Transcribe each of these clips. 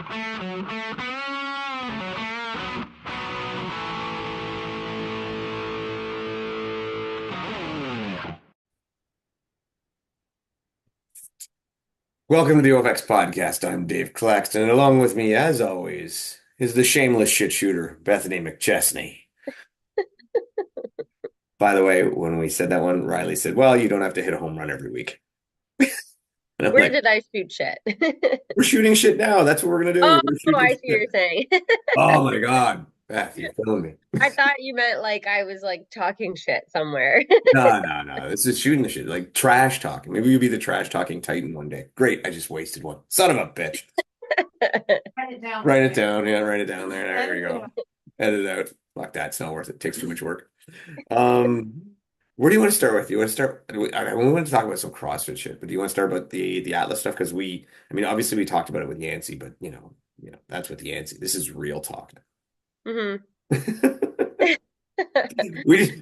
Welcome to the OFX podcast. I'm Dave Claxton, and along with me, as always, is the shameless shit shooter, Bethany McChesney. By the way, when we said that one, Riley said, "Well, you don't have to hit a home run every week." And I'm Where like, did I shoot shit? "We're shooting shit now. That's what we're gonna do. Oh, We're shooting I see what shit." you're saying. Oh my God, Beth, you're killing me. I thought you meant like I was like talking shit somewhere. No, no, no. This is shooting the shit, like trash talking. Maybe you'll be the trash talking Titan one day. Great, I just wasted one. Son of a bitch. Write it down. Write it down. Yeah, write it down there. There you go. Edit it out. Fuck that. It's not worth it. It takes too much work. Um, where do you want to start with? You want to start? We want to talk about some CrossFit shit, but do you want to start about the Atlas stuff? Because I mean, obviously we talked about it with Yancey, but that's with Yancey. This is real talk. hmm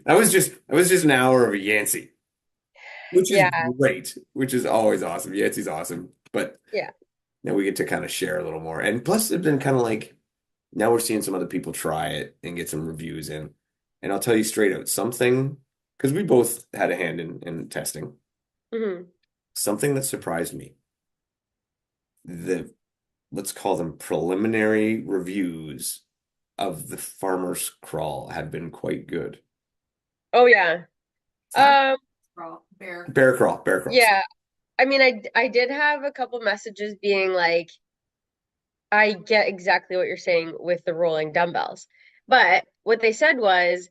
I was just an hour of a Yancey, which is Yeah, great, which is always awesome. Yancey's awesome, but yeah. now we get to kind of share a little more. And plus, it's been kind of like now we're seeing some other people try it and get some reviews in. And I'll tell you straight out, something because we both had a hand in testing. hmm Something that surprised me, the let's call them preliminary reviews of the farmer's crawl have been quite good. Oh yeah. Sorry, Um, bear. Bear crawls. yeah. I mean, I did have a couple messages being like, I get exactly what you're saying with the rolling dumbbells. But what they said was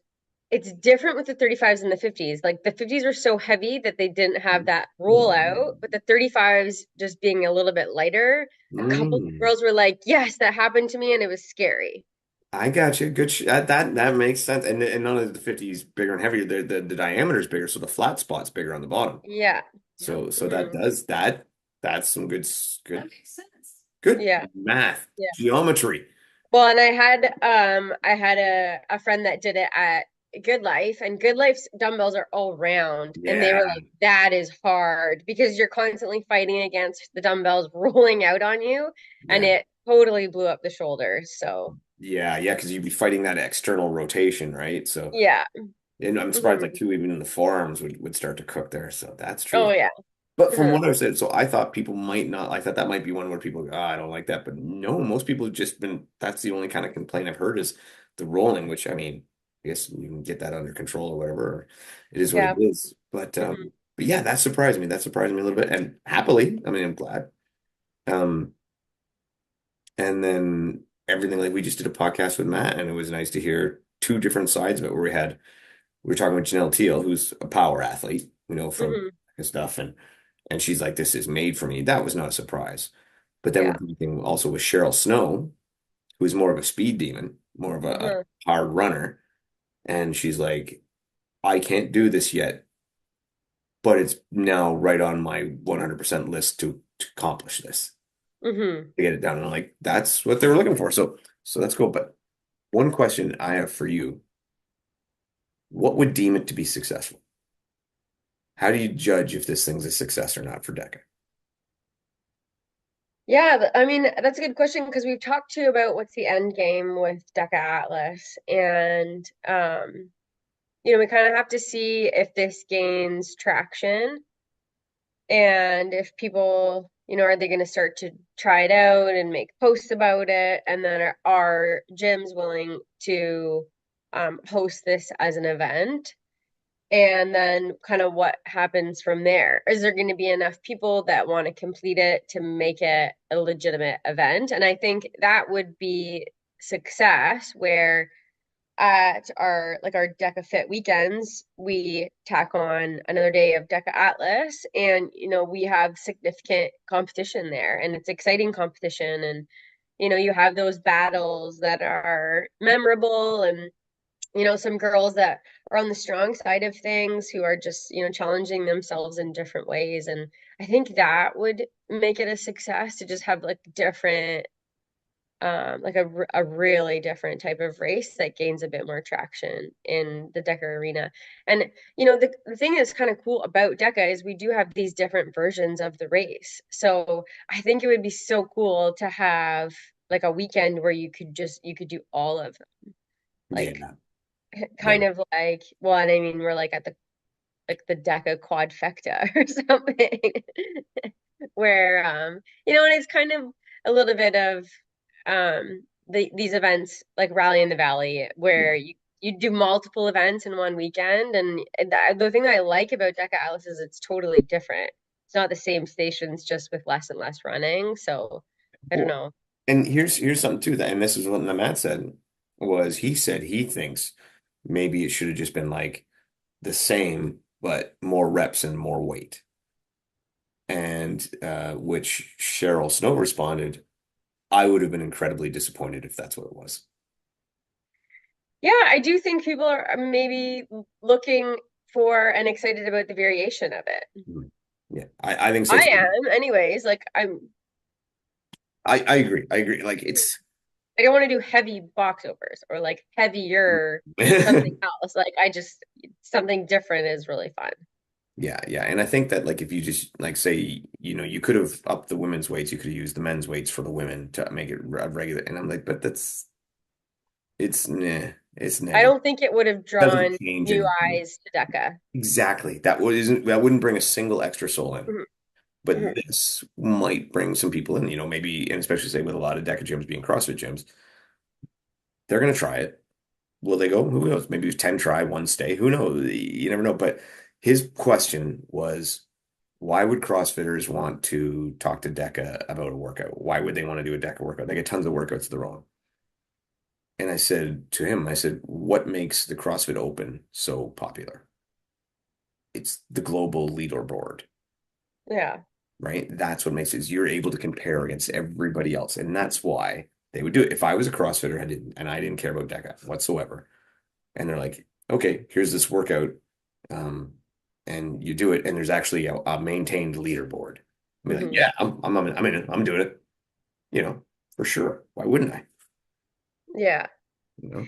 it's different with the 35s and the 50s. Like the 50s were so heavy that they didn't have that rollout, but the 35s just being a little bit lighter. A couple Mm, girls were like, "Yes, that happened to me and it was scary." I got you. Good. That makes sense. And none of the 50s bigger and heavier. The diameter is bigger, so the flat spot's bigger on the bottom. Yeah. Yep. So that hmm does that. That's some That good makes sense. good Yeah. math, Yeah. geometry. Well, and I had a friend that did it at Good Life, and Good Life's dumbbells are all round, and they were Yeah, like, that is hard because you're constantly fighting against the dumbbells rolling out on you, and yeah, it totally blew up the shoulders. So, yeah. Because you'd be fighting that external rotation, right? So, yeah. and I'm surprised like hmm too, even in the forearms would start to cook there. So that's Oh, true. yeah. But from hmm what I've said, so I thought people might not. I thought that might be one where people go, oh, I don't like that. But no, most people have just been. That's the only kind of complaint I've heard is the rolling, which I mean, I guess you can get that under control or whatever. It is what it Yeah. is. hmm But yeah, that surprised me. That surprised me a little bit, and happily, I mean, I'm glad. Um, and then everything like we just did a podcast with Matt, and it was nice to hear two different sides of it. Where we were talking with Janelle Teal, who's a power athlete, from hmm his stuff, and she's like, "This is made for me." That was not a surprise. But then we're Yeah. talking also with Cheryl Snow, who's more of a speed demon, more of a hmm hard runner, and she's like, "I can't do this yet, but it's now right on my 100% list to accomplish this, hmm to get it done." And I'm like, "That's what they were looking for." So that's cool. But one question I have for you: what would deem it to be successful? How do you judge if this thing's a success or not for DEKA? Yeah, I mean, that's a good question because we've talked to about what's the end game with DEKA Atlas, and we kind of have to see if this gains traction and if people, are they going to start to try it out and make posts about it? And then are gyms willing to host this as an event? And then kind of what happens from there? Is there going to be enough people that want to complete it to make it a legitimate event? And I think that would be success where at our DECA Fit weekends, we tack on another day of DECA Atlas, and we have significant competition there, and it's exciting competition, and you have those battles that are memorable, and some girls that are on the strong side of things who are just challenging themselves in different ways, and I think that would make it a success to just have like different like a really different type of race that gains a bit more traction in the DECA arena. And the thing that's kind of cool about DECA is we do have these different versions of the race. So I think it would be so cool to have like a weekend where you could do all of them. Like Yeah. Yeah. kind of like, well, and I mean we're like at the DEKA quadfecta or something where and it's kind of a little bit of these events like Rally in the Valley where you do multiple events in one weekend, and the thing that I like about DEKA Atlas is it's totally different. It's not the same stations, just with less and less running. So I don't Well, know. and here's something too that, and this is what the Matt said, was he said he thinks maybe it should have just been like the same, but more reps and more weight. And which Cheryl Snow responded, I would have been incredibly disappointed if that's what it was. Yeah, I do think people are maybe looking for and excited about the variation of it. Mhm. Yeah, I think so I too. am, anyways. Like I agree. I agree. Like it's I don't want to do heavy box overs or like heavier something else. Like I just something different is really fun. yeah, yeah. And I think that like if you just like say, you could have upped the women's weights, you could have used the men's weights for the women to make it regular. And I'm like, but it's nah, it's I nah. don't think it would have Doesn't drawn change new anything. eyes to DEKA. Exactly. That wouldn't bring a single extra soul in. Mhm, But mhm. this might bring some people in, maybe, and especially say with a lot of DECA gyms being CrossFit gyms, they're gonna try it. Will they go? Who knows? Maybe it's 10 try, one stay. Who knows? You never know. But his question was, why would CrossFitters want to talk to DECA about a workout? Why would they want to do a DECA workout? They get tons of workouts they're on. And I said to him, I said, what makes the CrossFit Open so popular? It's the global leaderboard, Yeah. right? That's what makes it is you're able to compare against everybody else. And that's why they would do it. If I was a CrossFitter and I didn't care about DECA whatsoever, and they're like, okay, here's this workout, um, and you do it, and there's actually a maintained leaderboard. I'd be like, Hmm. yeah, I'm in it. I'm doing it, for sure. Why wouldn't I? Yeah. You know?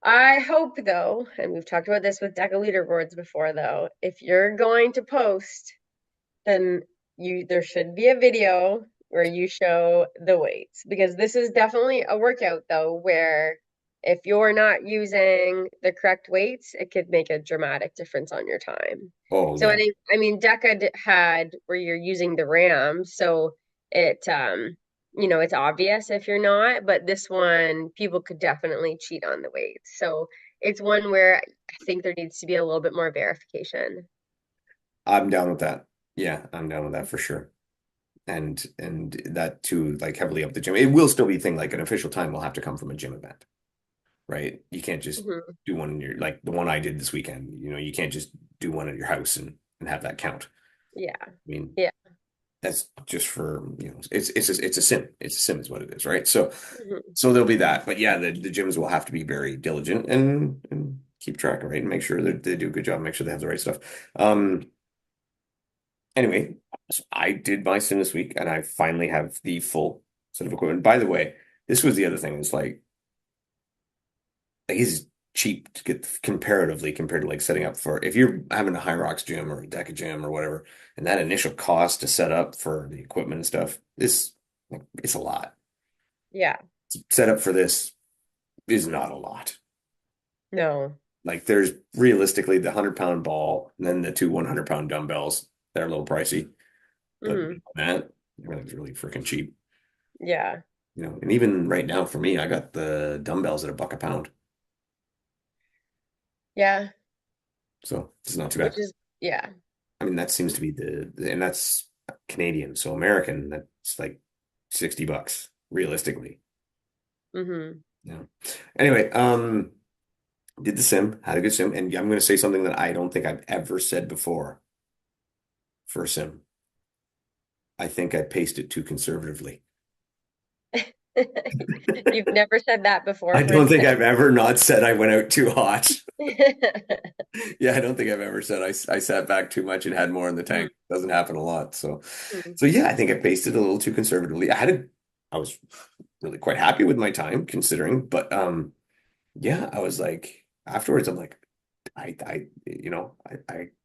I hope though, and we've talked about this with DEKA leaderboards before though, if you're going to post, then there should be a video where you show the weights, because this is definitely a workout though where if you're not using the correct weights, it could make a dramatic difference on your time. Oh So yeah. I mean DECA had where you're using the RAM, so it it's obvious if you're not, but this one people could definitely cheat on the weights. So it's one where I think there needs to be a little bit more verification. I'm down with that. Yeah, I'm down with that for sure. And that too, like heavily up the gym. It will still be a thing like an official time will have to come from a gym event, right? You can't just Hmm. do one in your like the one I did this weekend. You can't just do one at your house and have that count. Yeah. I mean, Yeah. that's just for, it's a sim. It's a sim is what it is, right? So Hmm. so there'll be that. But yeah, the gyms will have to be very diligent and keep track, right? And make sure that they do a good job, make sure they have the right stuff. Anyway, so I did my sim this week and I finally have the full set of equipment. By the way, this was the other thing. It's like it's cheap to get comparatively compared to like setting up for if you're having a High Rocks gym or a DECA gym or whatever, and that initial cost to set up for the equipment and stuff, it's a lot. Yeah. Set up for this is not a lot. No. Like there's realistically the 100-pound ball and then the two 100-pound dumbbells. They're a little pricey, but Hmm. that everything's really freaking cheap. Yeah. And even right now for me, I got the dumbbells at $1 a pound. Yeah. So it's not too Which bad. is, yeah. I mean, that seems to be and that's Canadian. So American, that's like $60 realistically. Hmm. Yeah. Anyway, did the sim, had a good sim, and I'm going to say something that I don't think I've ever said before for a sim. I think I paced it too conservatively. You've never said that before I for a don't think sim. I've ever not said I went out too hot. Yeah, I don't think I've ever said I sat back too much and had more in the tank. Doesn't happen a lot. So, Mhm. so yeah, I think I paced it a little too conservatively. I was really quite happy with my time considering, but yeah, I was like afterwards, I'm like, I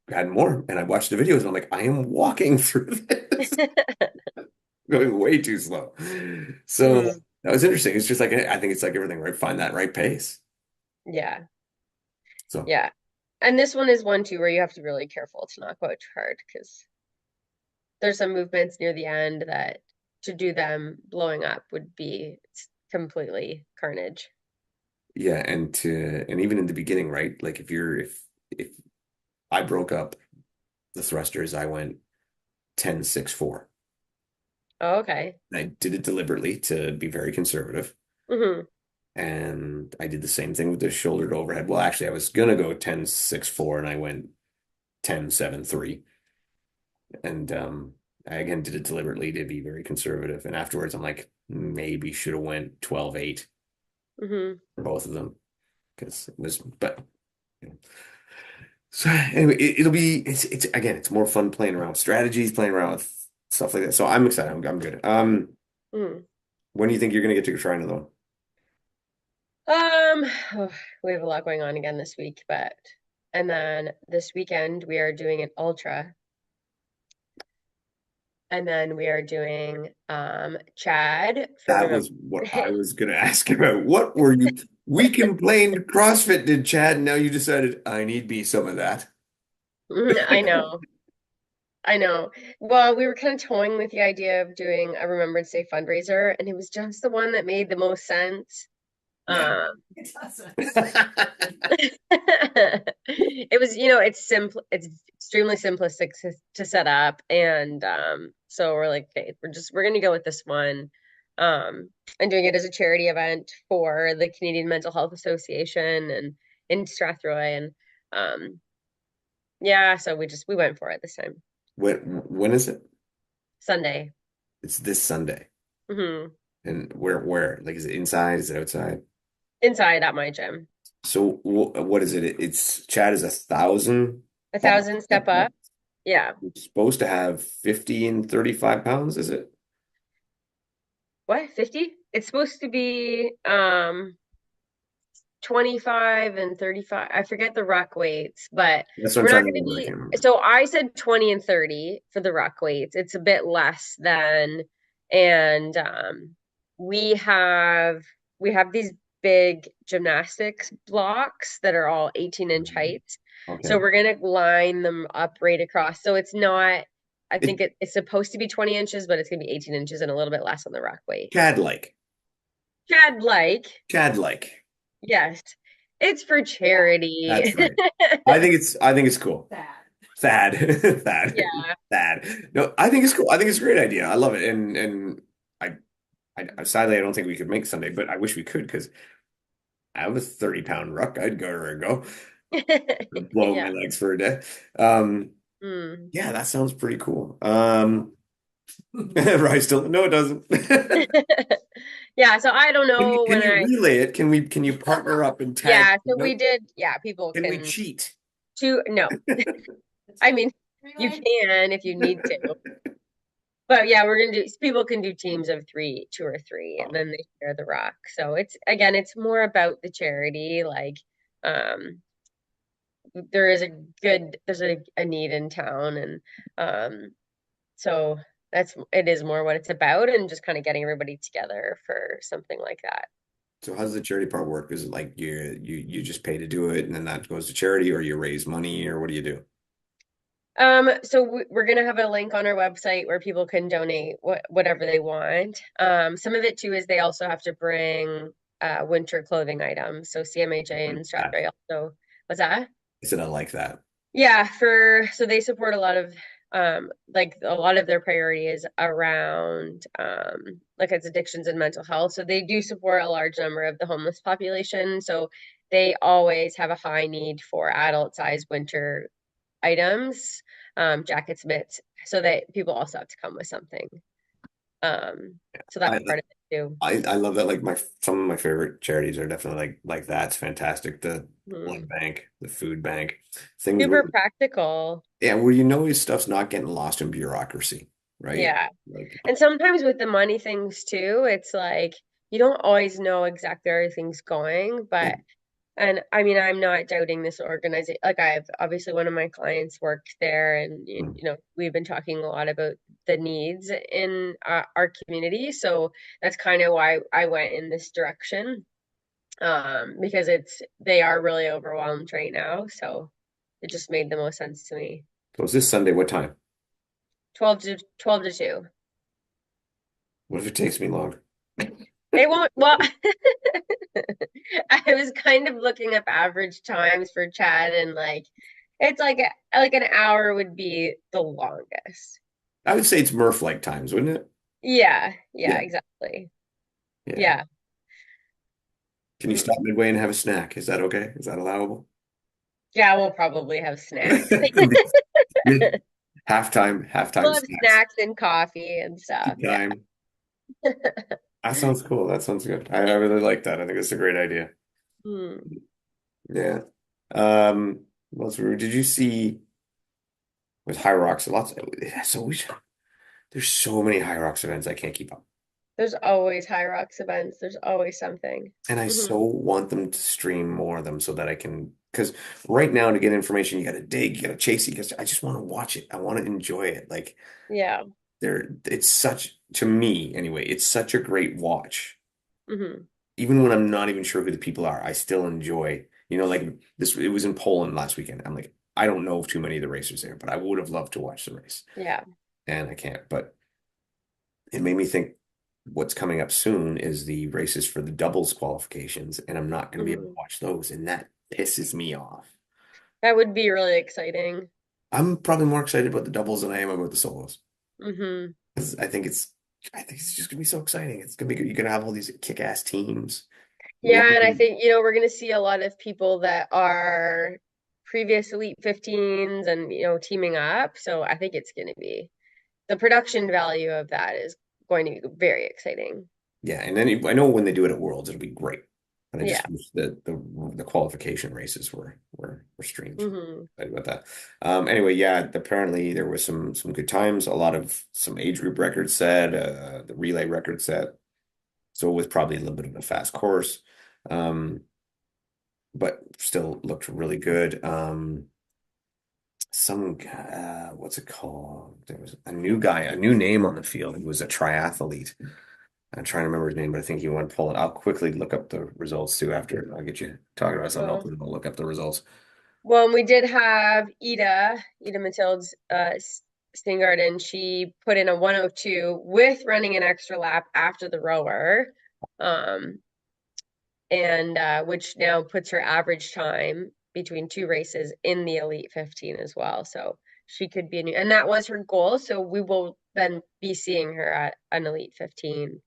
had more, and I watched the videos, and I'm like, I am walking through this, going way too slow. So Mhm. That was interesting. It's just like I think it's like everything, right? Find that right pace. Yeah. So Yeah. And this one is one too where you have to be really careful to not go too hard because there's some movements near the end that to do them blowing up would be completely carnage. yeah, and even in the beginning, right? Like if I broke up the thrusters, I went 10-6-4. Oh, okay. And I did it deliberately to be very conservative. Hmm. And I did the same thing with the shoulder to overhead. Well, actually, I was gonna go 10-6-4 and I went 10-7-3. And I again did it deliberately to be very conservative. And afterwards, I'm like, maybe should have went 12-8 Hmm. for both of them because it was, but you know. So anyway, it'll be it's again, it's more fun playing around with strategies, playing around with stuff like that. So I'm excited. I'm good. Mm. When do you think you're gonna get to try another one? Oh, we have a lot going on again this week, but and then this weekend we are doing an ultra, and then we are doing Chad for That remember. was what I was gonna ask about. What were you? We complained CrossFit did, Chad, and now you decided I need me some of that. I know. I know. Well, we were kind of toying with the idea of doing a Remembrance Day fundraiser, and it was just the one that made the most sense. Yeah. It doesn't. It was, it's simple, it's extremely simplistic to set up, and so we're like, okay, we're gonna go with this one. And doing it as a charity event for the Canadian Mental Health Association and in Strathroy, and yeah, so we went for it this time. When is it? Sunday. It's this Sunday. Hmm. And where? Like, is it inside? Is it outside? Inside at my gym. So what is it? It's Chad is 1,000 A pounds. thousand step up. Yeah. It's supposed to have 50 and 35 pounds, is it? What? 50? It's supposed to be 25 and 35. I forget the ruck weights, but That's what I'm we're trying not to going to remember. I be. can't remember. So I said 20 and 30 for the ruck weights. It's a bit less than, and we have we have these big gymnastics blocks that are all 18-inch heights. So Okay. we're going to line them up right across. So it's not, I think It it's supposed to be 20 inches, but it's going to be 18 inches and a little bit less on the ruck weight. Chad-like. Chad like. Chad-like. Yes, it's for charity. That's right. I think it's cool. Bad. Thad. Thad. Yeah. Thad. No, I think it's cool. I think it's a great idea. I love it. And I, sadly I don't think we could make Sunday, but I wish we could because I have a 30-pound ruck. I'd go or go blow my Yeah. legs for a day. Um, Mm. yeah, that sounds pretty cool. Right, still no, it doesn't. Yeah, so I don't Can you know can when you I relay it? Can you partner up and tag? yeah, so we No, did people can we can cheat? no. I mean you Relay? can if you need to. But yeah, we're gonna do people can do teams of three, two or three, and Oh, then they share the rock. So it's again, it's more about the charity. Like um there is there's a need in town, and um so it is more what it's about and just kind of getting everybody together for something like that. so how does the charity part work? Is it like you just pay to do it and then that goes to charity, or you raise money, or what do you do? So we're gonna have a link on our website where people can donate whatever they want. Some of it too is they also have to bring winter clothing items. So CMHA Like and that. Strathroy also, what's that? I said I like that. Yeah, so they support a lot of like a lot of their priorities around like it's addictions and mental health. So they do support a large number of the homeless population. So they always have a high need for adult size winter items, jackets, mitts, so that people also have to come with something. Um, so that's I part of it too. I love that. Like my some of my favorite charities are definitely like that. It's fantastic. The blood Mhm. bank, the food bank, things where Super practical. yeah, where you know his stuff's not getting lost in bureaucracy, right? Yeah. Like And sometimes with the money things too, it's like you don't always know exactly where everything's going, but And I mean, I'm not doubting this organization. Like, I've obviously one of my clients worked there, and Mm. we've been talking a lot about the needs in our community. So that's kind of why I went in this direction, because they are really overwhelmed right now. So it just made the most sense to me. So it's this Sunday. What time? 12 to 2. What if it takes me longer? It won't. Well, I was kind of looking up average times for Chad, and like it's like an hour would be the longest. I would say it's Murph-like times, wouldn't it? Yeah, yeah, Yeah. exactly. Yeah. Yeah. Can you Mm. stop midway and have a snack? Is that okay? Is that allowable? Yeah, we'll probably have snacks. Halftime We'll have snacks. snacks and coffee and Tea stuff. Yeah. time. That sounds cool. That sounds good. I really like that. I think it's a great idea. Hmm. Yeah. What else did you see with High Rocks? Lots. So there's so many High Rocks events I can't keep up. There's always High Rocks events. There's always something. And I Hmm. so want them to stream more of them so that I can, because right now to get information, you got to dig, you got to chase it. Because I just want to watch it. I want to enjoy it. Like Yeah. it's such, to me anyway, it's such a great watch. Hmm. Even when I'm not even sure who the people are, I still enjoy, like this, it was in Poland last weekend. I'm like, I don't know too many of the racers there, but I would have loved to watch the race. Yeah. And I can't. But it made me think what's coming up soon is the races for the doubles qualifications, and I'm not going to be able to Hmm. watch those, and that pisses me off. That would be really exciting. I'm probably more excited about the doubles than I am about the solos. Hmm. 'Cause I think it's just gonna be so exciting. It's gonna be good. You're gonna have all these kick-ass teams. Yeah, and I One, think, we're going to see a lot of people that are previous Elite 15s and, teaming up. So I think it's going to be the production value of that is going to be very exciting. yeah, and then I know when they do it at Worlds, it'll be great. But I Yeah. just wish that the qualification races were streamed. Hmm. Excited about that. Anyway, yeah, apparently there was some good times. A lot of some age group records set, the relay record set. So it was probably a little bit of a fast course, um, but still looked really good. What's it called? There was a new guy, a new name on the field. He was a triathlete. I'm trying to remember his name, but I think you want to pull it. I'll quickly look up the results too after I'll get you talking about something else, Well, and I'll look up the results. well, and we did have Ida Matilde's Stingard, and she put in a 102 with running an extra lap after the rower. Um, and which now puts her average time between two races in the Elite 15 as well. So she could be a new, and that was her goal. So we will then be seeing her at an Elite 15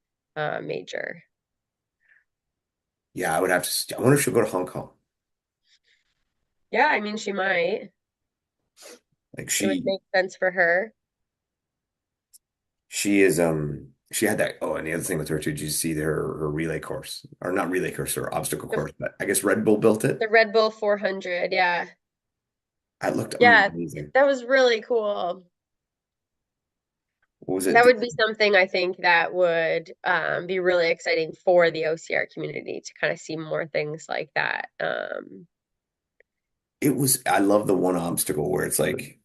major. Yeah, I would have to. I wonder if she'll go to Hong Kong. Yeah, I mean, she might. Like It would she make sense for her. she is she had that. Oh, and the other thing with her too, did you see her relay course or not relay course or obstacle The, course? But I guess Red Bull built it. the Red Bull 400, yeah. That looked Yeah, amazing. that was really cool. What was That it? would be something I think that would be really exciting for the OCR community to kind of see more things like that. It was. I love the one obstacle where it's like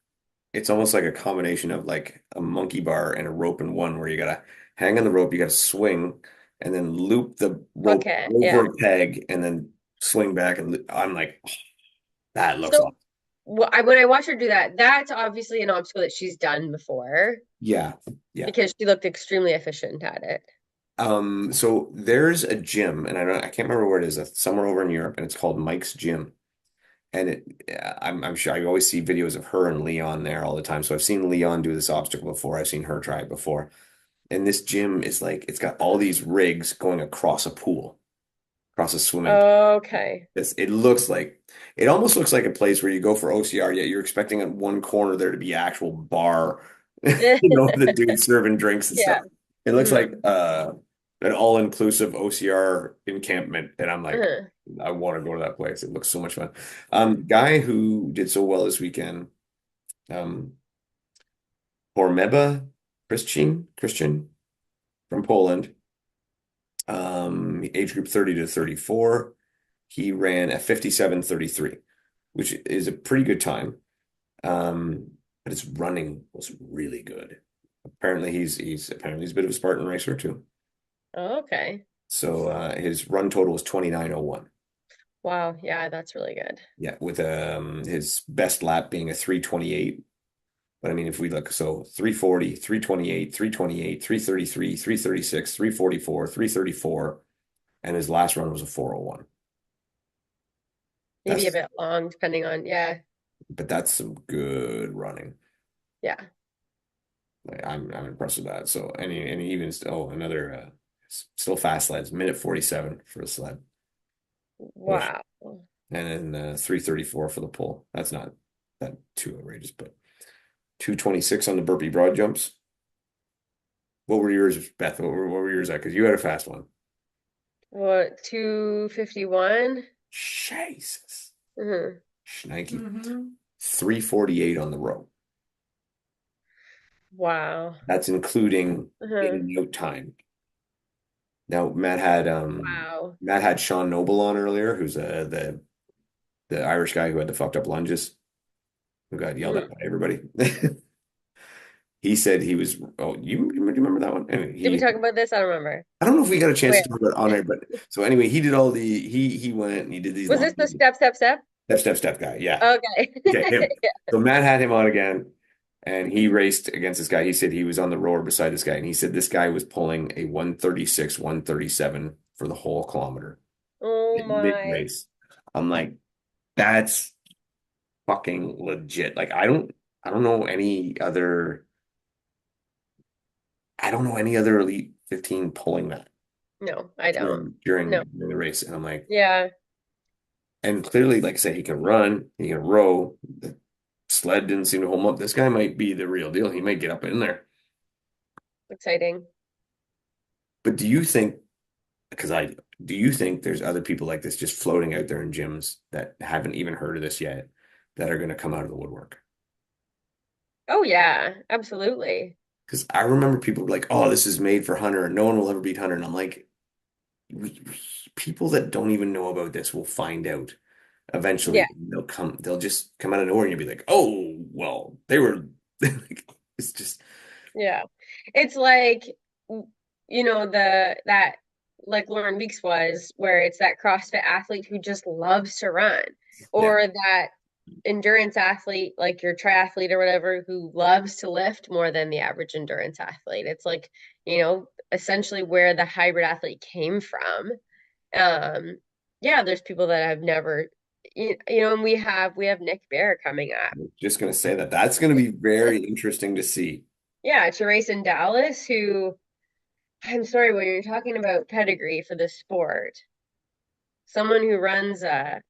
it's almost like a combination of like a monkey bar and a rope in one, where you gotta hang on the rope, you gotta swing, and then loop the Hook rope it, over yeah. a peg, and then swing back. And I'm like, oh, that looks So awesome. when I watch her do that, that's obviously an obstacle that she's done before Yeah, yeah. because she looked extremely efficient at it. So there's a gym, and I can't remember where it is. It's somewhere over in Europe, and it's called Mike's Gym. And I'm sure I always see videos of her and Leon there all the time. So I've seen Leon do this obstacle before. I've seen her try it before. And this gym is like it's got all these rigs going across a pool, across a swimming pool. Okay. It almost looks like a place where you go for OCR, yet you're expecting at one corner there to be actual bar, the dude serving drinks and Yeah. stuff. It looks like Hmm. an all-inclusive OCR encampment, and I'm like, Uh-huh. I want to go to that place. It looks so much fun. Hmm. Guy who did so well this weekend, um, Hormeba Christian from Poland, age group 30 to 34. he ran a 57:33, which is a pretty good time. But his running was really good. Apparently he's a bit of a Spartan racer too. Oh, okay. So his run total was 29:01. Wow. Yeah, that's really good. Yeah, with his best lap being a 3:28. But I mean, if we look, so 3:40, 3:28, 3:28, 3:33, 3:36, 3:44, 3:34, and his last run was a 4:01. Maybe a That's bit long, depending on, yeah. but that's some good running. Yeah. Like, I'm impressed with that. So and even still another still fast sleds, minute 47 for the sled push, Wow. and then 3:34 for the pull. That's not that too outrageous, but 2:26 on the burpee broad jumps. What were yours, Beth? What were yours at? Because you had a fast one. What, 251? Jesus. Hmm. Schnikey. Mhm. 3:48 on the row. Wow. That's including in Uh-huh. and out time. Now Wow. Matt had Sean Noble on earlier, who's the Irish guy who had the fucked up lunges, who got yelled at Mhm. by everybody. He said he was, oh, you remember that one? Anyway, Did we talk about this? I don't remember. I don't know if we got a chance Wait, to talk about it on air, but so anyway, he did all he went and he did these was this the lunges. step, step, step? Step guy. Yeah. Okay. Okay, him. So Matt had him on again, and he raced against this guy. He said he was on the rower beside this guy, and he said this guy was pulling a 136, 137 for the whole kilometer Oh in mid my. race. I'm like, that's fucking legit. Like, I don't know any other, I don't know any other Elite 15 pulling that No, I don't. during No. the race. And I'm like, Yeah. and clearly, like I said, he can run, he can row. The sled didn't seem to hold him up. This guy might be the real deal. He might get up in there. Exciting. But do you think, because do you think there's other people like this just floating out there in gyms that haven't even heard of this yet that are going to come out of the woodwork? Oh yeah, absolutely. Because I remember people were like, oh, this is made for Hunter and no one will ever beat Hunter. And I'm like, people that don't even know about this will find out Yeah. eventually. They'll just come out of nowhere and you'll be like, oh, well, they were, it's just, Yeah. It's like, the that like Lauren Weeks was, where it's that CrossFit athlete who just loves to run, yeah. or that endurance athlete, like your triathlete or whatever, who loves to lift more than the average endurance athlete. It's like, essentially where the hybrid athlete came from. Yeah, there's people that have never, and we have Nick Bear coming up. Just going to say that. That's going to be very interesting to see. Yeah, to race in Dallas, who I'm sorry, when you're talking about pedigree for the sport, someone who runs a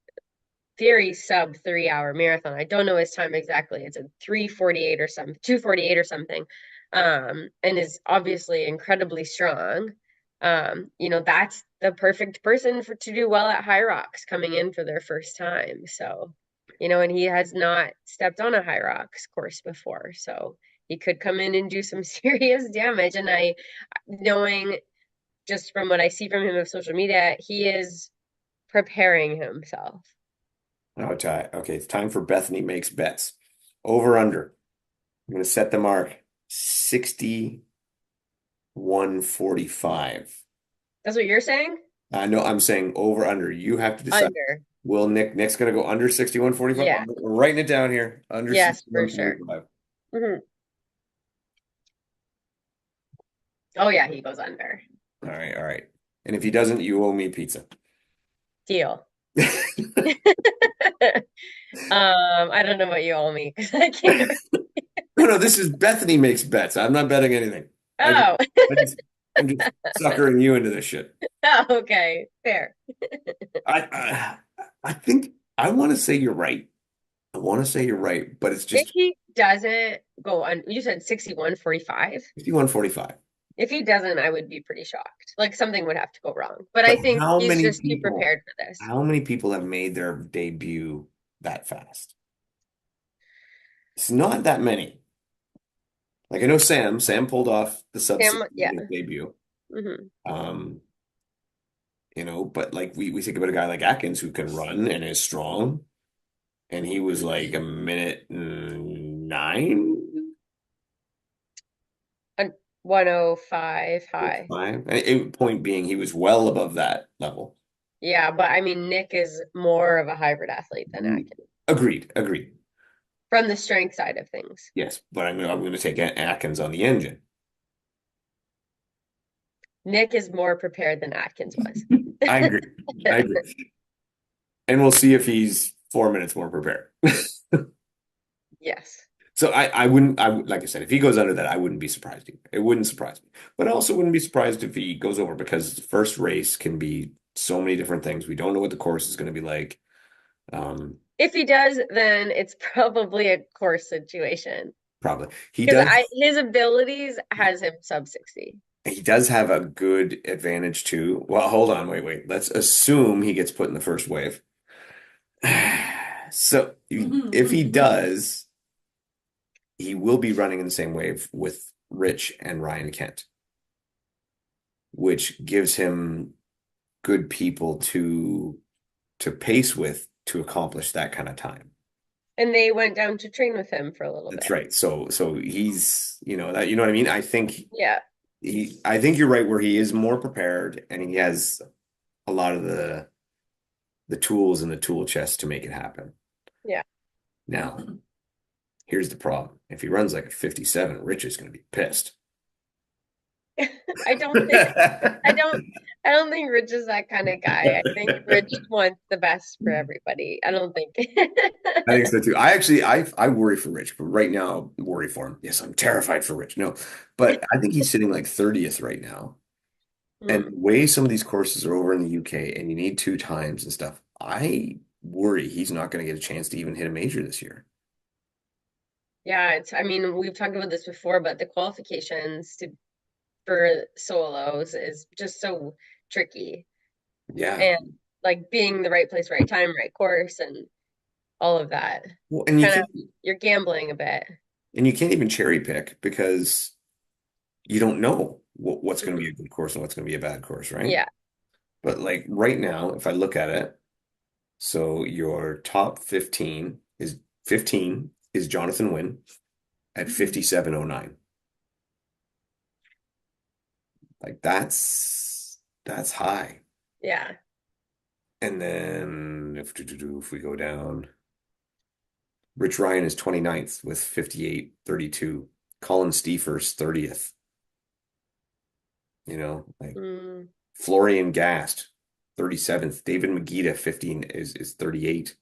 theory sub 3 hour marathon. I don't know his time exactly. It's a 3:48 or something, 2:48 or something. And is obviously incredibly strong. That's the perfect person to do well at High Rocks coming in for their first time. So, and he has not stepped on a High Rocks course before. So he could come in and do some serious damage. And knowing just from what I see from him of social media, he is preparing himself. Oh, okay, it's time for Bethany makes bets. Over under. I'm going to set the mark 61:45. That's what you're saying? No, I'm saying over under. You have to decide. Under. Will Nick's going to go under 61:45? Yeah. I'm writing it down here. Under Yes, for sure. 61:45. Hmm. Oh yeah, he goes under. All right, all right. And if he doesn't, you owe me pizza. Deal. I don't know what you owe me because I can't. No, this is Bethany makes bets. I'm not betting anything. Oh. I just, I'm just suckering you into this shit. Oh, okay. Fair. I think I want to say you're right. I want to say you're right, but it's If just he doesn't go on, you said 61:45. 51:45. If he doesn't, I would be pretty shocked. Like something would have to go wrong. But I But think he's just too prepared for this. how many people have made their debut that fast? It's not that many. Like I know Sam pulled off the sub Him, 60 yeah. in his debut. Hmm. Um, but like we think about a guy like Atkins who can run and is strong, and he was like a minute 9, A 105 high. 5. Point being, he was well above that level. Yeah, but I mean, Nick is more of a hybrid athlete than Atkins Agreed. from the strength side of things. Yes, but I'm going to take Atkins on the engine. Nick is more prepared than Atkins was. I agree. I agree. And we'll see if he's 4 minutes more prepared. Yes. So like I said, if he goes under that, I wouldn't be surprised either. It wouldn't surprise me. But I also wouldn't be surprised if he goes over, because the first race can be so many different things. We don't know what the course is going to be like. If he does, then it's probably a course situation. Probably. Because his abilities has him sub 60. He does have a good advantage too. Well, hold on, wait. Let's assume he gets put in the first wave. So if he does, he will be running in the same wave with Rich and Ryan Kent, which gives him good people to pace with to accomplish that kind of time. And they went down to train with him for a little bit. That's right. So he's, that, you know what I mean? I think yeah. I think you're right where he is more prepared, and he has a lot of the tools in the tool chest to make it happen. Yeah. Now, here's the problem. If he runs like a 57, Rich is going to be pissed. I don't think Rich is that kind of guy. I think Rich wants the best for everybody. I don't think. I think so too. I worry for Rich, but right now I worry for him. Yes, I'm terrified for Rich. No, but I think he's sitting like 30th right now. And the way some of these courses are over in the UK, and you need 2 times and stuff, I worry he's not going to get a chance to even hit a major this year. Yeah, I mean, we've talked about this before, but the qualifications for solos is just so tricky. Yeah. And like being the right place, right time, right course, and all of that. Well, and you're gambling a bit. And you can't even cherry pick, because you don't know what's going to be a good course and what's going to be a bad course, right? Yeah. But like right now, if I look at it, so your top 15 is Jonathan Wynn at 57.09. Like that's high. Yeah. And then if we go down, Rich Ryan is 29th with 58.32. Colin Steefer's 30th. Like Florian Gast, 37th. David Magida, 15 is 38.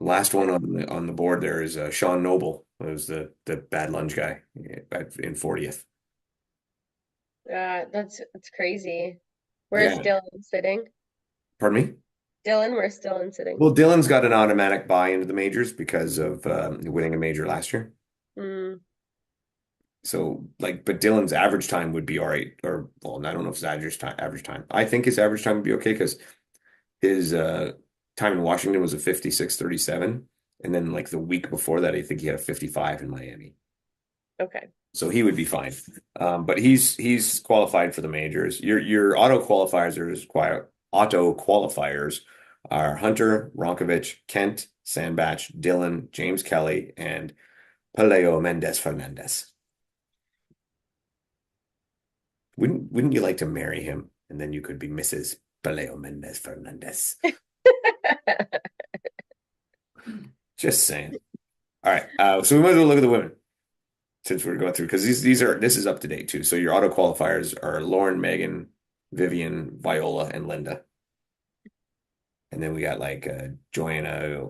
The last one on the board there is Sean Noble, who's the bad lunge guy in 40th. That's crazy. Where's Dylan sitting? Pardon me? Dylan, where's Dylan sitting? Well, Dylan's got an automatic buy into the majors because of winning a major last year. So, but Dylan's average time would be all right. Or, well, I don't know if it's average time. I think his average time would be okay, because his time in Washington was a 56.37. And then, like, the week before that, I think he had a 55 in Miami. Okay. So he would be fine. But he's qualified for the majors. Your auto qualifiers are Hunter, Ronkovich, Kent, Sandbach, Dylan, James Kelly, and Peleo Mendez Fernandez. Wouldn't you like to marry him, and then you could be Mrs. Peleo Mendez Fernandez? Just saying. All right. So we might as well look at the women, since we're going through, because this is up to date too. So your auto qualifiers are Lauren, Megan, Vivian, Viola, and Linda. And then we got like Joanna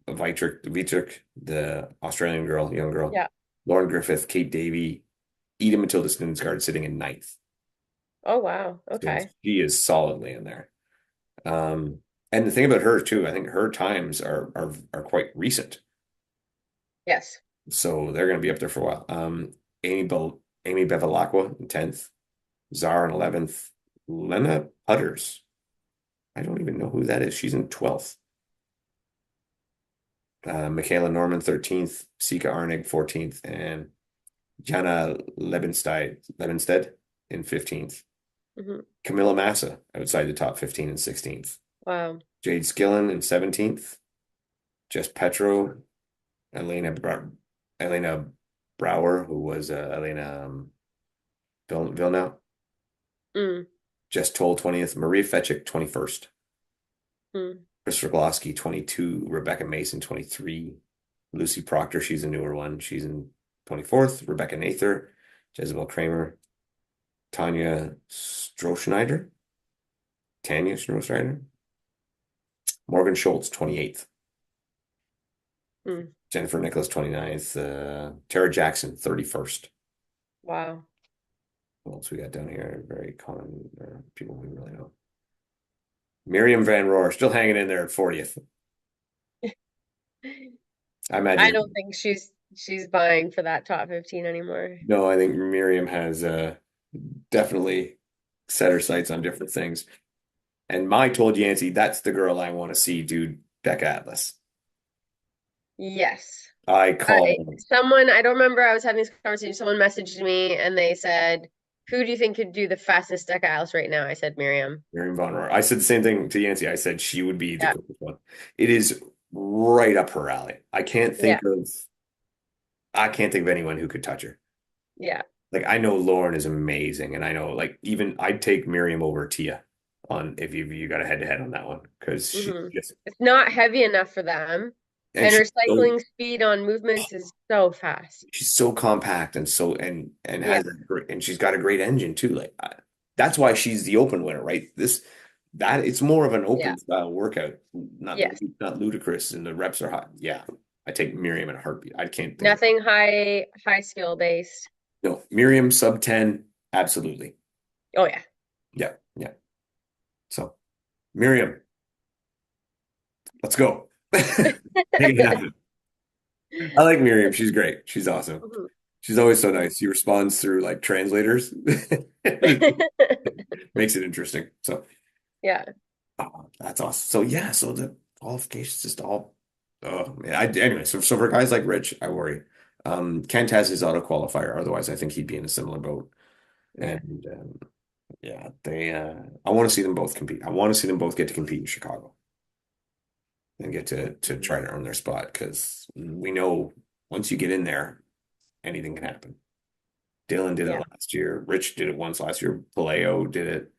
Vitrick, the Australian girl, young girl. Yeah. Lauren Griffith, Kate Davey, Ida Matilda Stinsgaard sitting in 9th. Oh, wow. Okay. So she is solidly in there. And the thing about her too, I think her times are quite recent. Yes. So they're going to be up there for a while. Amy Bevilacqua in 10th, Zara in 11th, Lena Putters. I don't even know who that is. She's in 12th. Michaela Norman 13th, Sika Arnig 14th, and Jana Lebenstead in 15th. Camilla Massa outside the top 15 and 16th. Wow. Jade Skillen in 17th. Jess Petro, Elena Brower, who was Elena Villeneuve. Mm. Jess Toll 20th. Maria Fetchik 21st. Mm. Christopher Glosky 22. Rebecca Mason 23. Lucy Proctor, she's a newer one. She's in 24th. Rebecca Nather, Jezebel Kramer, Tanya Strohschneider, Tanya Strohschneider, Morgan Schultz 28th. Mm. Jennifer Nicholas 29th. Tara Jackson 31st. Wow. What else we got down here? Very common people we really know. Miriam Van Roer still hanging in there at 40th. I I imagine. don't think she's vying for that top 15 anymore. No, I think Miriam has definitely set her sights on different things. And Mai told Yancey that's the girl I want to see do DEKA Atlas. Yes. I called Someone, I don't remember, I was having this conversation, someone messaged me and they said, who do you think could do the fastest DEKA Atlas right now? I said Miriam. Miriam Von Rohr. I said the same thing to Yancey. I said she would be the Yeah. quickest one. It is right up her alley. I can't think of anyone who could touch her. Yeah. Like I know Lauren is amazing, and I know like even I'd take Miriam over Tia on if you got a head to head on that one because she just It's not heavy enough for them. and And her she's cycling speed on movements is so fast. she's so compact and so and Yeah. has a great and she's got a great engine too. Like that's why she's the open winner, right? That it's more of an open Yeah. style workout, not Yes. not ludicrous, and the reps are high. Yeah, I take Miriam in a heartbeat. I can't think. Nothing high skill based. No, Miriam sub 10, absolutely. Oh yeah. Yeah, yeah. So Miriam, let's go. Make it happen. I like Miriam. She's great. She's awesome. Mhm. She's always so nice. She responds through like translators. Makes it interesting. So Yeah. that's awesome. So yeah, so the qualifications just all oh man. Anyway, so for guys like Rich, I worry. Kent has his auto qualifier, otherwise I think he'd be in a similar boat. Yeah. And yeah, they I want to see them both compete. I want to see them both get to compete in Chicago and get to try to earn their spot because we know once you get in there, anything can happen. Dylan did it Yeah. last year. Rich did it once last year. Paleo did it.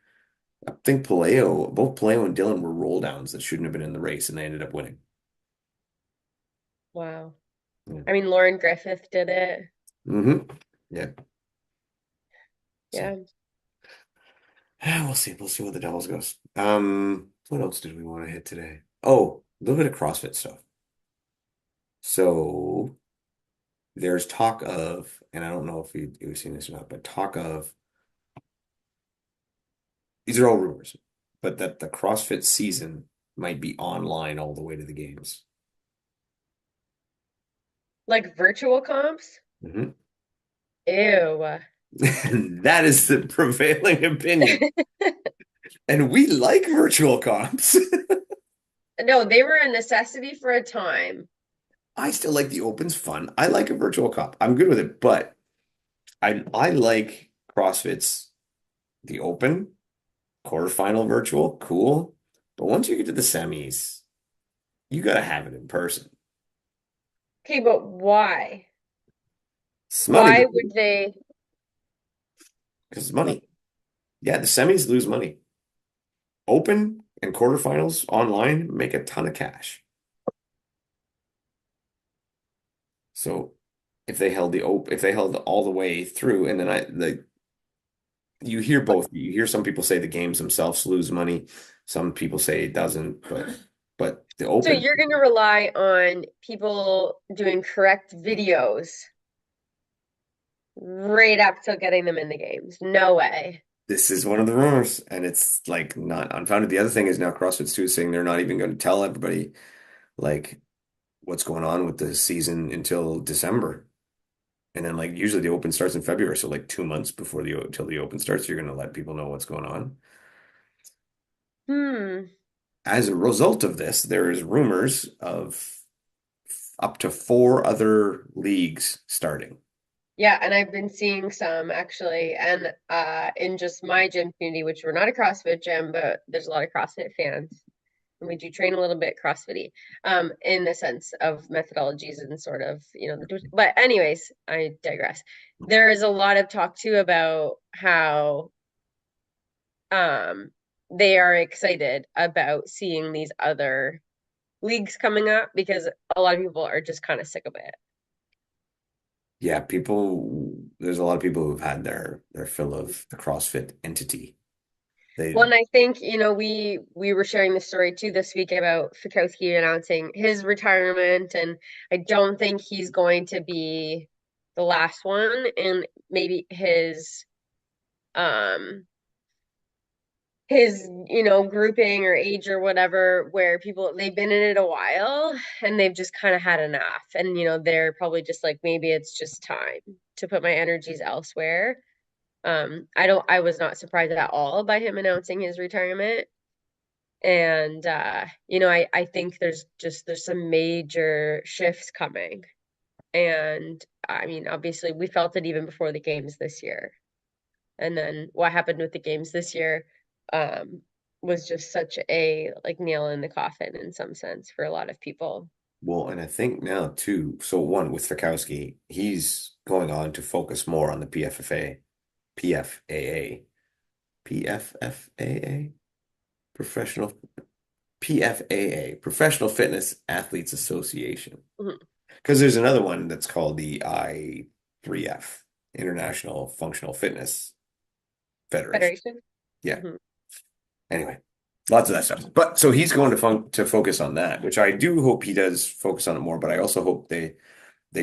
I think both Paleo and Dylan were roll downs that shouldn't have been in the race, and they ended up winning. Wow. Yeah. I mean, Lauren Griffith did it. Yeah. Yeah. Yeah, we'll see. We'll see what the Devils goes. What else did we want to hit today? Oh, a little bit of CrossFit stuff. So there's talk of, and I don't know if you've seen this or not, but talk of these are all rumors, but that the CrossFit season might be online all the way to the games. Like virtual comps? Mhm. Ew. That is the prevailing opinion. And we like virtual comps. No, they were a necessity for a time. I still like the Open's fun. I like a virtual comp. I'm good with it, but I like CrossFit's the Open, quarterfinal virtual, cool. But once you get to the semis, you gotta have it in person. Okay, but why? It's money Why would they? because it's money. Yeah, the semis lose money. Open and quarterfinals online make a ton of cash. So if they held all the way through, and then you hear both. You hear some people say the games themselves lose money. Some people say it doesn't, but the So Open. you're going to rely on people doing correct videos right up till getting them in the games. No way. This is one of the rumors, and it's like not unfounded. The other thing is now CrossFit's too saying they're not even going to tell everybody like what's going on with the season until December. And then like usually the Open starts in February, so like 2 months before till the Open starts, you're going to let people know what's going on. As a result of this, there is rumors of up to 4 other leagues starting. Yeah, and I've been seeing some actually, and in just my gym community, which we're not a CrossFit gym, but there's a lot of CrossFit fans, and we do train a little bit CrossFit-y, in the sense of methodologies and sort of, but anyways, I digress. There is a lot of talk too about how um they are excited about seeing these other leagues coming up because a lot of people are just kind of sick of it. Yeah, there's a lot of people who've had their fill of the CrossFit entity. Well, They and I think, we were sharing the story too this week about Fikowski announcing his retirement, and I don't think he's going to be the last one, and maybe um his grouping or age or whatever, where people they've been in it a while and they've just kind of had enough, and they're probably just like, maybe it's just time to put my energies elsewhere. I was not surprised at all by him announcing his retirement. And I think there's some major shifts coming. And I mean, obviously we felt it even before the games this year. And then what happened with the games this year um was just such a like nail in the coffin in some sense for a lot of people. Well, and I think now too, so one with Fikowski, he's going on to focus more on the PFFAA, professional Professional Fitness Athletes Association. Mhm. Because there's another one that's called the I3F, International Functional Fitness Federation. Federation. Yeah. Hmm. Anyway, lots of that stuff. But so he's going to focus on that, which I do hope he does focus on it more, but I also hope they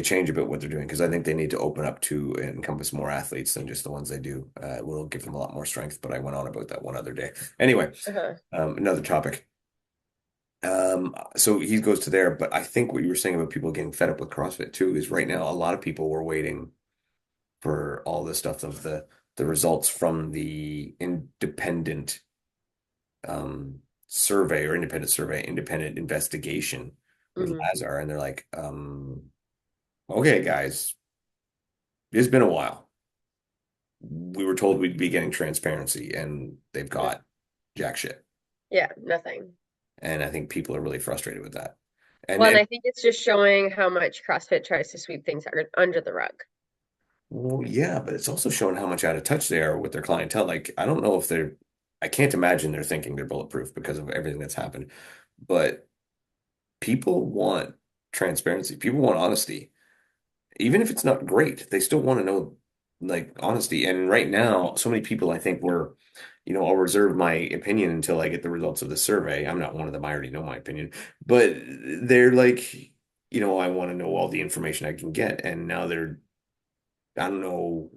change a bit what they're doing because I think they need to open up to encompass more athletes than just the ones they do. It will give them a lot more strength, but I went on about that one other day. Anyway, Uh-huh. another topic. So he goes to there, but I think what you were saying about people getting fed up with CrossFit too is right now a lot of people were waiting for all this stuff of the results from the independent independent investigation with Hmm. Lazar, and they're like, okay, guys, it's been a while. We were told we'd be getting transparency, and they've Yeah. got jack shit. Yeah, nothing. And I think people are really frustrated with that. And Well, and and I think it's just showing how much CrossFit tries to sweep things under the rug. well, yeah, but it's also showing how much out of touch they are with their clientele. Like, I don't know if I can't imagine they're thinking they're bulletproof because of everything that's happened. But people want transparency. People want honesty. Even if it's not great, they still want to know like honesty. And right now, so many people I think I'll reserve my opinion until I get the results of the survey. I'm not one of them. I already know my opinion, but they're like, I want to know all the information I can get. And now I don't know,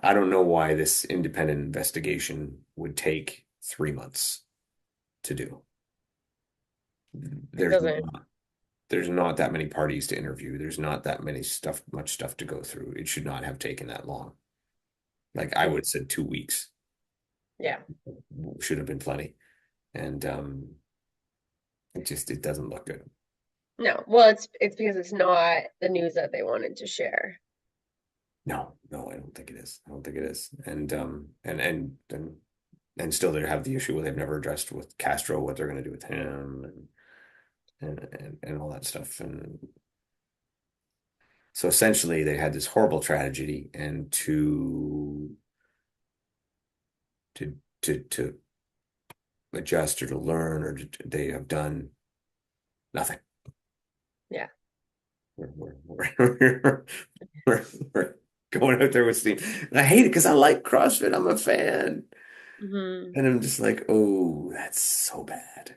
I don't know why this independent investigation would take 3 months to do. It There's doesn't. not, there's not that many parties to interview. There's not that much stuff to go through. It should not have taken that long. Like I would Mhm. have said 2 weeks Yeah. should have been plenty. And it doesn't look good. No. Well, it's because it's not the news that they wanted to share. No, no, I don't think it is. I don't think it is. And still they have the issue where they've never addressed with Castro what they're going to do with him and all that stuff. And so essentially they had this horrible tragedy and to adjust or to learn they have done nothing. Yeah. We're, we're going out there with steam. And I hate it because I like CrossFit. I'm a fan. Hmm. And I'm just like, oh, that's so bad.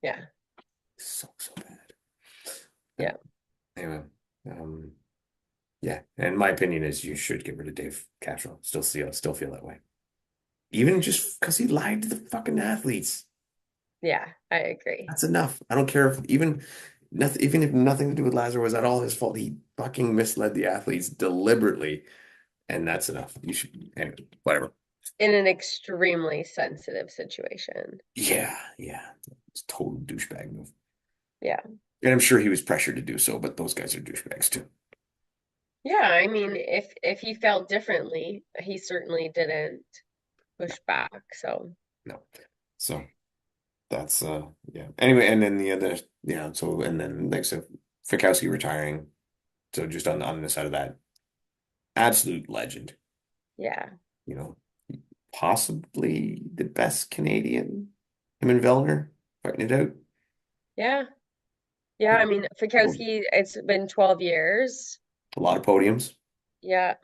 Yeah. So bad. Yeah. Anyway, um, yeah. And my opinion is you should get rid of Dave Castro. Still feel that way. Even just because he lied to the fucking athletes. Yeah. I agree. That's enough. I don't care if even if nothing to do with Lazar was at all his fault. He fucking misled the athletes deliberately, and that's enough. You should, anyway, whatever. In an extremely sensitive situation. Yeah. It's a total douchebag move. Yeah. And I'm sure he was pressured to do so, but those guys are douchebags too. Yeah, I mean, if he felt differently, he certainly didn't push back. So No. So that's yeah. Anyway, and then the other yeah, so and then like so Fikowski retiring. So just on the side of that, absolute legend, yeah, you know, possibly the best Canadian, him and Vellner fighting it out. yeah, yeah. I mean, Fikowski, it's been 12 years. A lot of podiums. Yeah,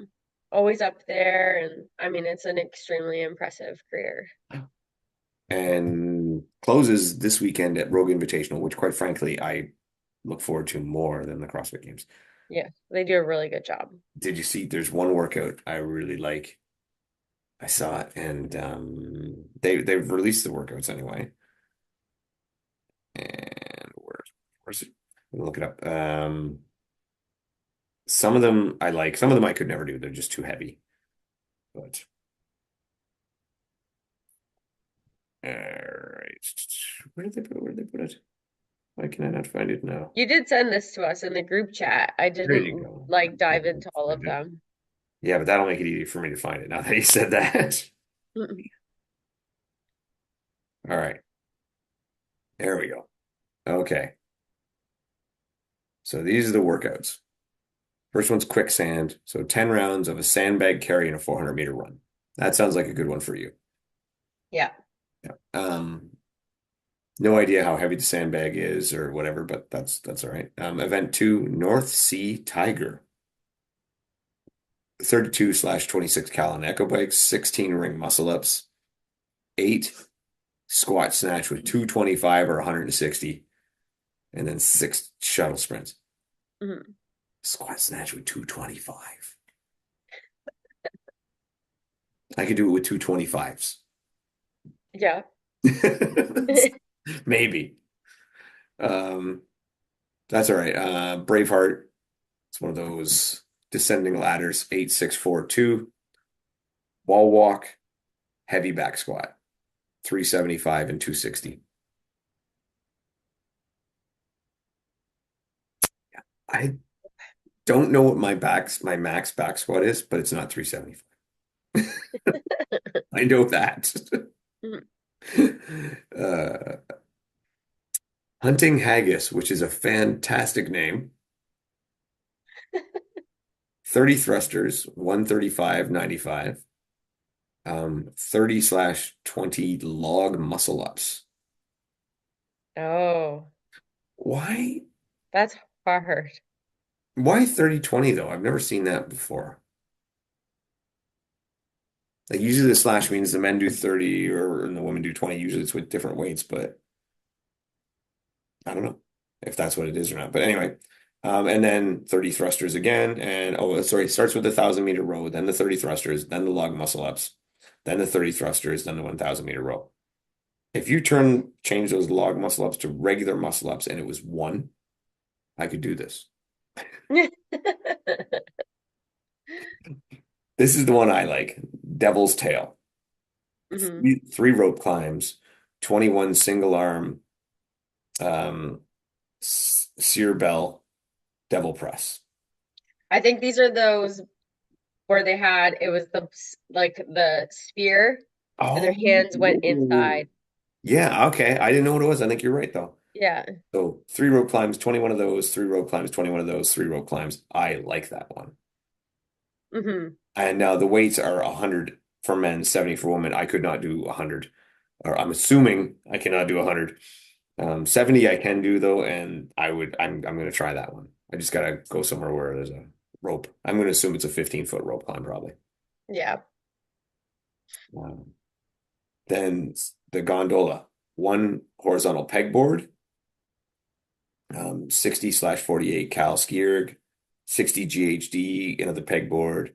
always up there, and I mean, it's an extremely impressive career. And closes this weekend at Rogue Invitational, which quite frankly I look forward to more than the CrossFit Games. Yeah, they do a really good job. Did you see there's one workout I really like. I saw it and they've released the workouts anyway. And where's it? Look it up. Some of them I like, some of them I could never do. They're just too heavy. But all right. Where did they put it? Why can I not find it now? You did send this to us in the group chat. I There you didn't go. like dive into all of them. Yeah, but that'll make it easy for me to find it now that you said that. All right. There we go. Okay. So these are the workouts. First one's quicksand. So 10 rounds of a sandbag carry and a 400-meter run. That sounds like a good one for you. Yeah. Yeah. No idea how heavy the sandbag is or whatever, but that's all right. Event two, North Sea Tiger. 32/26 cal on echo bikes, 16 ring muscle ups, 8 squat snatch with 225 or 160, and then 6 shuttle sprints. Mhm. Squat snatch with 225. I could do it with 225s. Yeah. Maybe. That's all right. Braveheart. It's one of those descending ladders, 8, 6, 4, 2. Wall walk, heavy back squat, 375 and 260. I don't know what my max back squat is, but it's not 375. I know that. Mhm. Uh, Hunting Haggis, which is a fantastic name. 30 thrusters, 135/95. 30/20 log muscle ups. Oh, Why that's hard. why 30/20 though? I've never seen that before. Like usually the slash means the men do 30 or and the women do 20. Usually it's with different weights, but I don't know if that's what it is or not. But anyway, and then 30 thrusters again. And oh, sorry, it starts with the 1,000-meter row, then the 30 thrusters, then the log muscle ups, then the 30 thrusters, then the 1,000-meter row. If you change those log muscle ups to regular muscle ups and it was one, I could do this. This is the one I like. Devil's Tail. Hmm. Three rope climbs, 21 single arm um sear bell devil press. I think these are those where they had it was like the spear and their hands went Oh, inside. yeah, okay. I didn't know what it was. I think you're right though. Yeah. So three rope climbs, 21 of those, three rope climbs, 21 of those, three rope climbs. I like that one. Hmm. And now the weights are 100 for men, 70 for women. I could not do 100, or I'm assuming I cannot do 100. 70 I can do though, and I'm gonna try that one. I just gotta go somewhere where there's a rope. I'm gonna assume it's a 15-foot rope climb probably. Yeah. Um, then the gondola, one horizontal pegboard, 60/48 cal skierg, 60 GHD, another pegboard,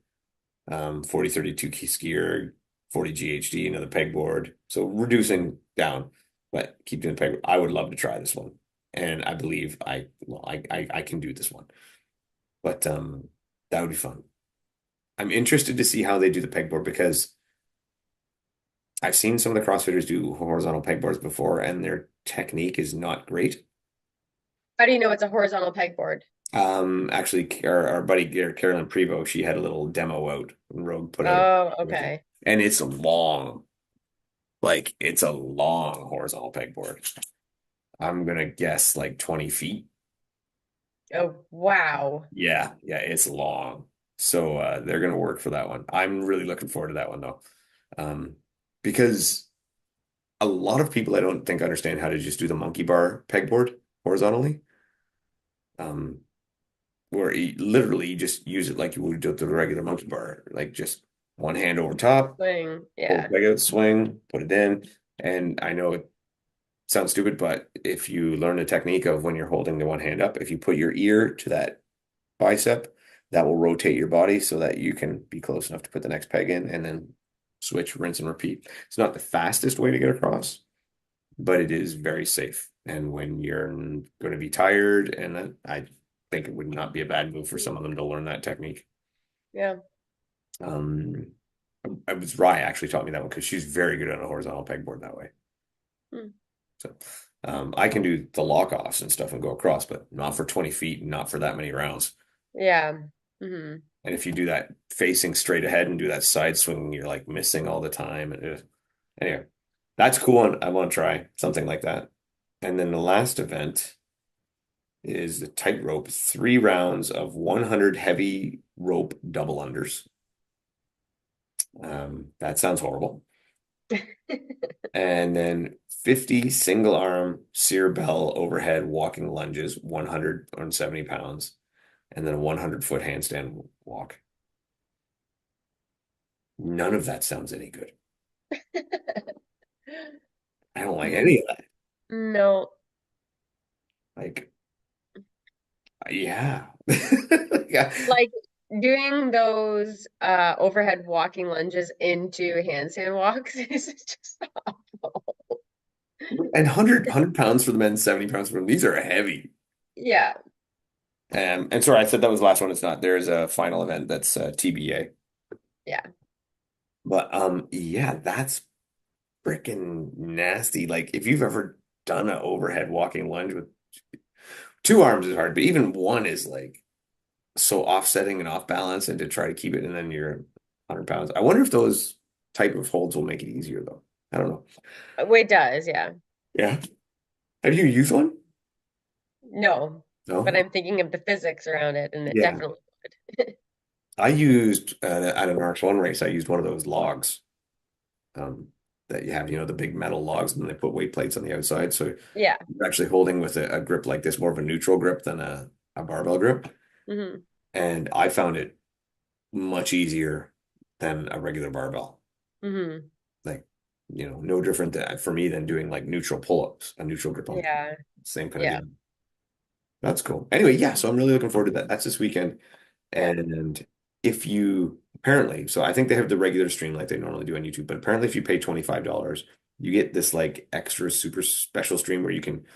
40/32 key skierg, 40 GHD, another pegboard. So reducing down, but keep doing peg. I would love to try this one, and I believe I can do this one. But that would be fun. I'm interested to see how they do the pegboard because I've seen some of the CrossFitters do horizontal pegboards before, and their technique is not great. How do you know it's a horizontal pegboard? Actually, our buddy Carolyn Prevost, she had a little demo out. Rogue put out a Oh, with it, okay. and it's long. Like it's a long horizontal pegboard. I'm gonna guess like 20 feet. Oh, wow. Yeah, yeah, it's long. So they're gonna work for that one. I'm really looking forward to that one though. Um, because a lot of people I don't think understand how to just do the monkey bar pegboard horizontally. Um, where literally you just use it like you would do the regular monkey bar, like just one hand over top, Swing. pull the Yeah. peg out, swing, put it in. And I know it sounds stupid, but if you learn the technique of when you're holding the one hand up, if you put your ear to that bicep, that will rotate your body so that you can be close enough to put the next peg in and then switch, rinse, and repeat. It's not the fastest way to get across, but it is very safe. And when you're going to be tired, and I think it would not be a bad move for some of them to learn that technique. Yeah. Um, I was Rye actually taught me that one because she's very good on a horizontal pegboard that way. Hmm. So I can do the lock offs and stuff and go across, but not for 20 feet, not for that many rounds. Yeah. Hmm. And if you do that facing straight ahead and do that side swing, you're like missing all the time. And anyway, that's cool. And I want to try something like that. And then the last event is the tightrope, 3 rounds of 100 heavy rope double unders. That sounds horrible. And then 50 single arm sear bell overhead walking lunges, 170 pounds, and then a 100-foot handstand walk. None of that sounds any good. I don't like any of that. No. Like, yeah. Yeah. Like doing those overhead walking lunges into handstand walks is just awful. And 100 pounds for the men, 70 pounds for them. These are heavy. Yeah. And sorry, I said that was the last one. It's not. There's a final event that's TBA. Yeah. But yeah, that's freaking nasty. Like if you've ever done an overhead walking lunge with 2 arms is hard, but even one is like so offsetting and off balance and to try to keep it and then you're 100 pounds. I wonder if those type of holds will make it easier though. I don't know. It does, yeah. Yeah. Have you used one? No. But No. I'm thinking of the physics around it, and it Yeah. definitely would. I used at an RX1 race, I used one of those logs um, that you have, the big metal logs, and then they put weight plates on the outside. So Yeah. you're actually holding with a grip like this, more of a neutral grip than a barbell grip. Hmm. And I found it much easier than a regular barbell. Hmm. Like, no different for me than doing like neutral pull-ups, a neutral grip on Yeah. same kind of Yeah. deal. That's cool. Anyway, yeah, so I'm really looking forward to that. That's this weekend. Yeah. And if you apparently, so I think they have the regular stream like they normally do on YouTube, but apparently if you pay $25, you get this like extra super special stream where you can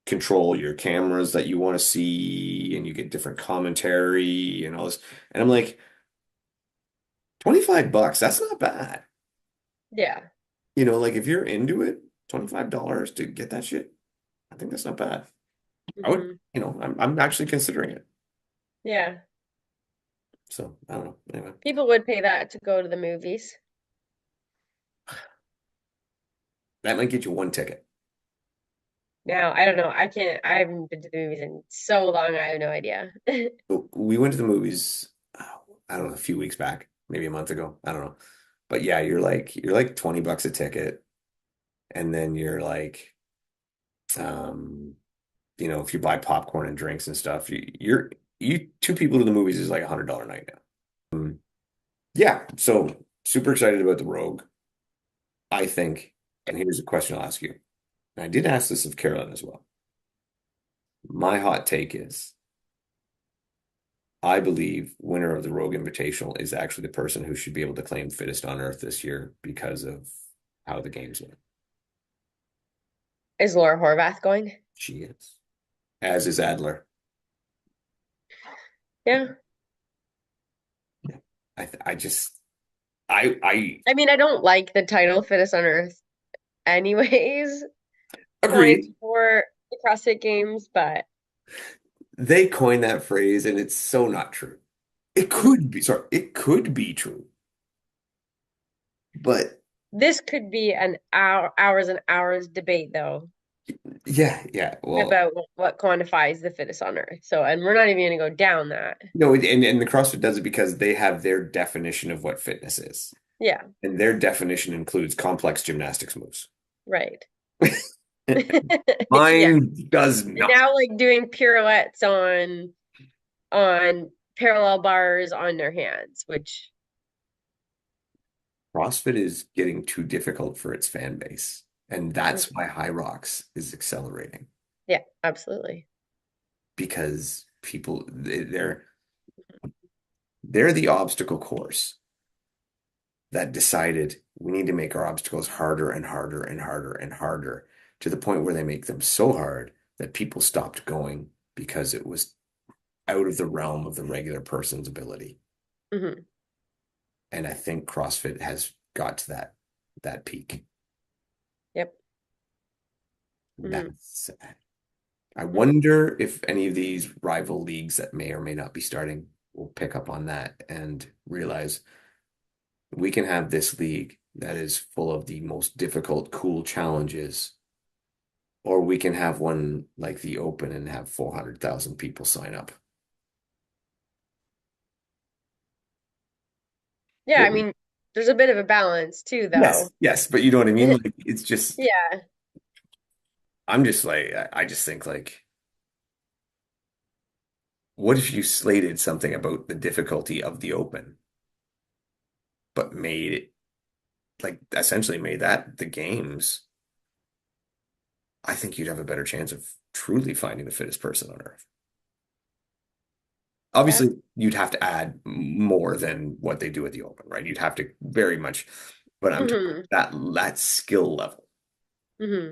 control your cameras that you want to see and you get different commentary and all this. And I'm like, $25, that's not bad. Yeah. Like if you're into it, $25 to get that shit, I think that's not bad. I would, Hmm. I'm actually considering it. Yeah. So I don't know. Anyway. People would pay that to go to the movies. That might get you one ticket. Now, I don't know. I haven't been to the movies in so long, I have no idea. We went to the movies, I don't know, a few weeks back, maybe a month ago. I don't know. But yeah, you're like $20 a ticket. And then you're like, um, if you buy popcorn and drinks and stuff, you two people to the movies is like $100 night now. Yeah, so super excited about the Rogue. I think, and here's a question I'll ask you. And I did ask this of Carolyn as well. My hot take is I believe winner of the Rogue Invitational is actually the person who should be able to claim fittest on Earth this year because of how the games went. Is Laura Horvath going? She is, as is Adler. Yeah. I just I I mean, I don't like the title Fittest on Earth anyways. Points agreed. for the CrossFit Games, but they coined that phrase and it's so not true. It could be, sorry, it could be true, but This could be an hours and hours debate, though, yeah, well, about what quantifies the fittest on Earth. So, and we're not even going to go down that. no, and the CrossFit does it because they have their definition of what fitness is. Yeah, And their definition includes complex gymnastics moves. right. Yeah. Mine does And not. now, like doing pirouettes on parallel bars on their hands, which CrossFit is getting too difficult for its fan base. And that's mm, why High Rocks is accelerating yeah, absolutely. because people they're the obstacle course that decided we need to make our obstacles harder and harder and harder and harder to the point where they make them so hard that people stopped going because it was out of the realm of the regular person's ability. Hmm. And I think CrossFit has got to that peak. Yep. Hmm. That's I Hmm. wonder if any of these rival leagues that may or may not be starting will pick up on that and realize we can have this league that is full of the most difficult, cool challenges, or we can have one like the Open and have 400,000 people sign up. Yeah, I What- mean, there's a bit of a balance too, Yes, though. yes, but you know what I mean? Like it's just Yeah. I'm just like I just think like what if you slated something about the difficulty of the Open, but made it like essentially made that the games? I think you'd have a better chance of truly finding the fittest person on earth. Yeah. Obviously, you'd have to add more than what they do at the Open, right? You'd have to very much, but I'm talking Hmm. that skill level. Hmm.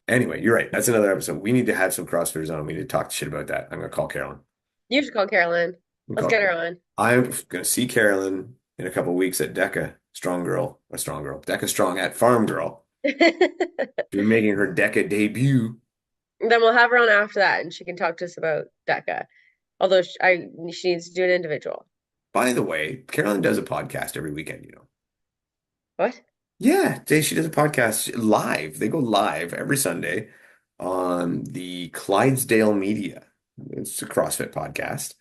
Anyway, you're right. That's another episode. We need to have some CrossFitters on. We need to talk shit about that. I'm gonna call Carolyn. You should call Carolyn. I'm Let's gonna get call her on. I'm gonna see Carolyn in a couple of weeks at DEKA Strong Girl, DEKA Strong at Farm Girl. She'll be making her DEKA debut. Then we'll have her on after that, and she can talk to us about DECA. Although she needs to do an individual. By the way, Carolyn does a podcast every weekend, you know. What? Yeah, she does a podcast live. They go live every Sunday on the Clydesdale Media. It's a CrossFit podcast,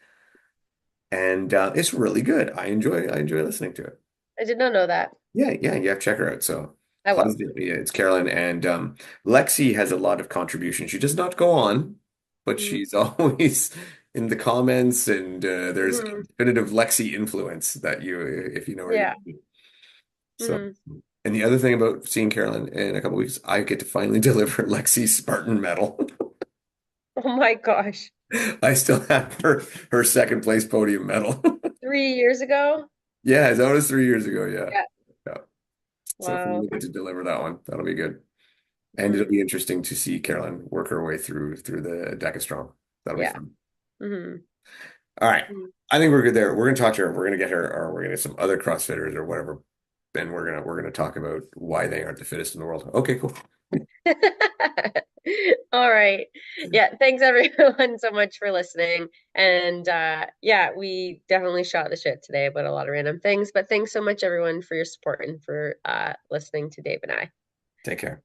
and it's really good. I enjoy listening to it. I did not know that. Yeah, you have to check her out. So I will. Clydesdale, yeah, it's Carolyn and Lexi has a lot of contribution. She does not go on, but Mm-hmm. she's always in the comments, and there's a Hmm. definitive Lexi influence that you, if you know her, you. Yeah. So. Hmm. And the other thing about seeing Carolyn in a couple weeks, I get to finally deliver Lexi's Spartan medal. Oh my gosh. I still have her second place podium medal. 3 years ago? Yeah, that was 3 years ago. Yeah. Yeah. Yeah. So I Wow. finally get to deliver that one. That'll be good. And it'll Hmm. be interesting to see Carolyn work her way through the DECA Strong. That'll be Yeah. fun. Hmm. All right. Hmm. I think we're good there. We're gonna talk to her. We're gonna get her, or we're gonna get some other CrossFitters or whatever. Then we're gonna talk about why they aren't the fittest in the world. Okay, cool. All right. Yeah, thanks everyone so much for listening. And yeah, we definitely shot the shit today about a lot of random things, but thanks so much everyone for your support and for listening to Dave and I. Take care.